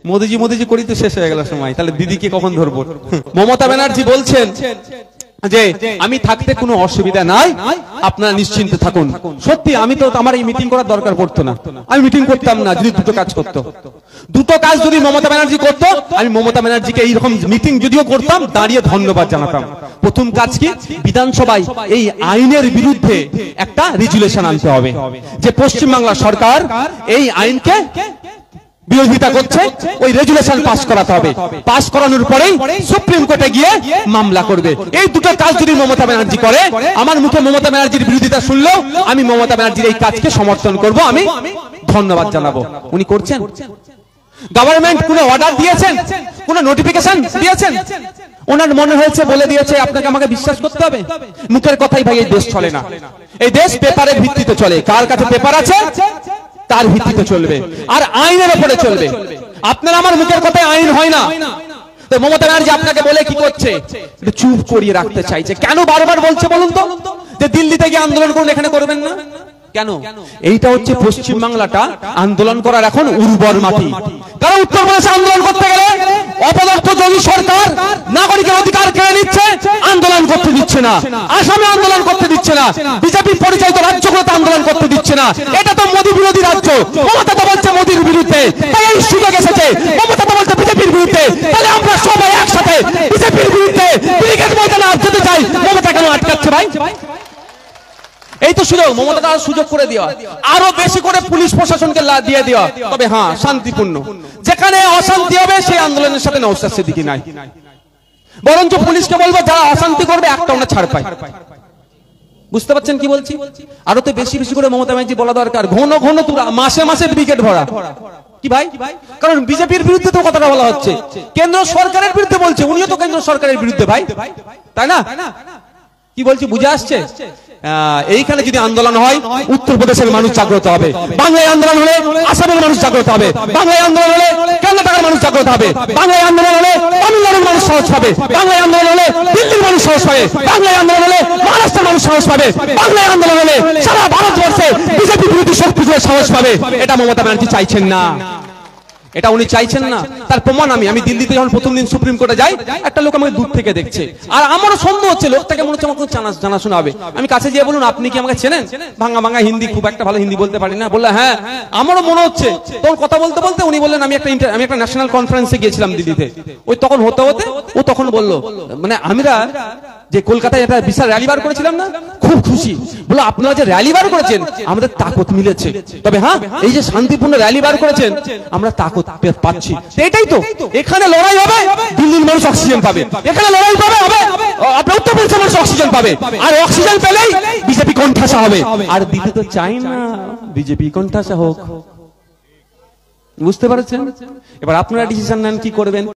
মোদিজি মোদিজি করি তো শেষ হয়ে গেল সময়, তাহলে দিদিকে কখন ধরবো? মমতা ব্যানার্জি বলছেন যে আমি থাকতে কোনো অসুবিধা নাই, আপনারা নিশ্চিন্তে থাকুন। সত্যি আমি তো আমার এই মিটিং করার দরকার পড়তো না, আমি মিটিং করতাম না যদি দুটো কাজ করতো। দুটো কাজ যদি মমতা ব্যানার্জি করতো, আমি মমতা ব্যানার্জিকে এইরকম মিটিং যদিও করতাম দাঁড়িয়ে ধন্যবাদ জানাতাম। প্রথম কাজ কি, বিধানসভায় এই আইনের বিরুদ্ধে একটা রেজুলেশন আনতে হবে যে পশ্চিমবাংলা সরকার এই আইনকে বিরোধিতা করছে, ওই রেজুলেশন পাস করাতে হবে। পাস করানোর পরেই সুপ্রিম কোর্টে গিয়ে মামলা করবে। এই দুটো কাজ যদি মমতা ব্যানার্জি করে, আমার মুখে মমতা ব্যানার্জির বিরোধিতা শুনলেও আমি মমতা ব্যানার্জির এই কাজকে সমর্থন করব, আমি ধন্যবাদ জানাবো। উনি করছেন? গভর্নমেন্ট কোনো অর্ডার দিয়েছেন, কোনো নোটিফিকেশন দিয়েছেন? ওনার মনে হয়েছে বলে দিয়েছে, আপনাকে আমাকে বিশ্বাস করতে হবে? মুখের কথাই ভাই এই দেশ চলে না, এই দেশ পেপারের ভিত্তিতে চলে। কার কাছে পেপার আছে তার ভিত্তিতে চলবে, আর আইনের উপরে চলবে। আপনার আমার মুখের কথায় আইন হয় না। তো মমতা ব্যানার্জি আপনাকে বলে কি করছে, চুপ করিয়ে রাখতে চাইছে। কেন বারবার বলছে বলুন তো যে দিল্লিতে গিয়ে আন্দোলন করুন, এখানে করবেন না কেন? এইটা হচ্ছে পশ্চিম বাংলাটা আন্দোলন করার এখন উর্বর মাটি। কারণ উত্তরপ্রদেশে আন্দোলন করতে গেলে অপদস্থ যোগী সরকার নাগরিকের অধিকার কেড়ে নিচ্ছে, আন্দোলন করতে দিচ্ছে না। আসামে আন্দোলন করতে দিচ্ছে না, বিজেপি পরিচালিত রাজ্যগুলোতে আন্দোলন করতে দিচ্ছে না। এটা তো মোদী বিরোধী রাজ্য। মমতা তো বলছে মোদীর বিরুদ্ধে, তাই এই সুযোগ এসেছে। মমতা তো বলছে বিজেপির বিরুদ্ধে, তাহলে আমরা সবাই একসাথে বিজেপির বিরুদ্ধে ব্রিগেড ময়দানে যেতে চাই। মমতা কেন আটকাচ্ছে ভাই? এই তো সুযোগ, মমতা তার সুযোগ করে দেওয়া, আরো বেশি করে পুলিশ প্রশাসনকে দিয়ে দেওয়া। তবে হ্যাঁ, শান্তিপূর্ণ। যেখানে অশান্তি হবে সেই আন্দোলনের সাথে নওশাদ সিদ্দিকী নাই, বরঞ্চ পুলিশকে বলবো যারা অশান্তি করবে একটা ওনা ছাড় পায়। বুঝতে পারছেন কি বলছি? আরো তো বেশি বেশি করে মমতা ব্যানার্জি বলা দরকার, ঘন ঘন তোরা মাসে মাসে ব্রিগেড ভরা। কি ভাই? কারণ বিজেপির বিরুদ্ধে তো কথাটা বলা হচ্ছে, কেন্দ্র সরকারের বিরুদ্ধে বলছে। উনিও তো কেন্দ্র সরকারের বিরুদ্ধে ভাই, তাই না? কি বলছি বুঝে আসছে? এইখানে যদি আন্দোলন হয়, উত্তরপ্রদেশের মানুষ জাগ্রত হবে। বাংলায় আন্দোলন হলে আসামের মানুষ জাগ্রত হবে। বাংলায় আন্দোলন হলে কর্ণাটকের মানুষ জাগ্রত হবে। বাংলায় আন্দোলন হলে তামিলনাড়ুর মানুষ সাহস পাবে। বাংলায় আন্দোলন হলে দিল্লির মানুষ সাহস পাবে। বাংলায় আন্দোলন হলে মহারাষ্ট্রের মানুষ সাহস পাবে। বাংলায় আন্দোলন হলে সারা ভারতবর্ষে বিজেপি বিরোধী শক্তিগুলো সাহস পাবে। এটা মমতা ব্যানার্জি চাইছেন না, এটা উনি চাইছেন না। তার প্রমাণ আমি দিল্লিতে যখন প্রথম দিন সুপ্রিম কোর্টে যাই, একটা লোক আমাকে দূর থেকে দেখছে, আর আমারও সন্দেহ হচ্ছে লোকটাকে মনে হচ্ছে আমার জানাশোনা হবে। আমি কাছে গিয়ে বলুন, আপনি কি আমাকে চেনেন? ভাঙা ভাঙা হিন্দি, খুব একটা ভালো হিন্দি বলতে পারি না। বললে হ্যাঁ, আমারও মনে হচ্ছে। তখন কথা বলতে বলতে উনি বললেন আমি একটা ন্যাশনাল কনফারেন্সে গিয়েছিলাম দিল্লিতে। ওই তখন হতে হতে ও তখন বলল, মানে আমরা যে কলকাতায় একটা বিশাল র্যালি বার করেছিলাম না, খুব খুশি। বলো আপনারা যে র্যালি বার করেছেন আমাদের তাকত মিলেছে। তবে হ্যাঁ, এই যে শান্তিপূর্ণ র্যালি বার করেছেন আমরা তাকত পাচ্ছি। এটাই তো, এখানে লড়াই হবে, দিল্লির মানুষ অক্সিজেন পাবে। এখানে লড়াই পাবে হবে আপনার উত্তরপ্রদেশের মানুষ অক্সিজেন পাবে, আর অক্সিজেন পেলেই বিজেপি কোণঠাসা হবে। আর দিতে তো চাই না বিজেপি কোণঠাসা হোক। বুঝতে পারছেন? এবার আপনারা ডিসিশন নেন কি করবেন।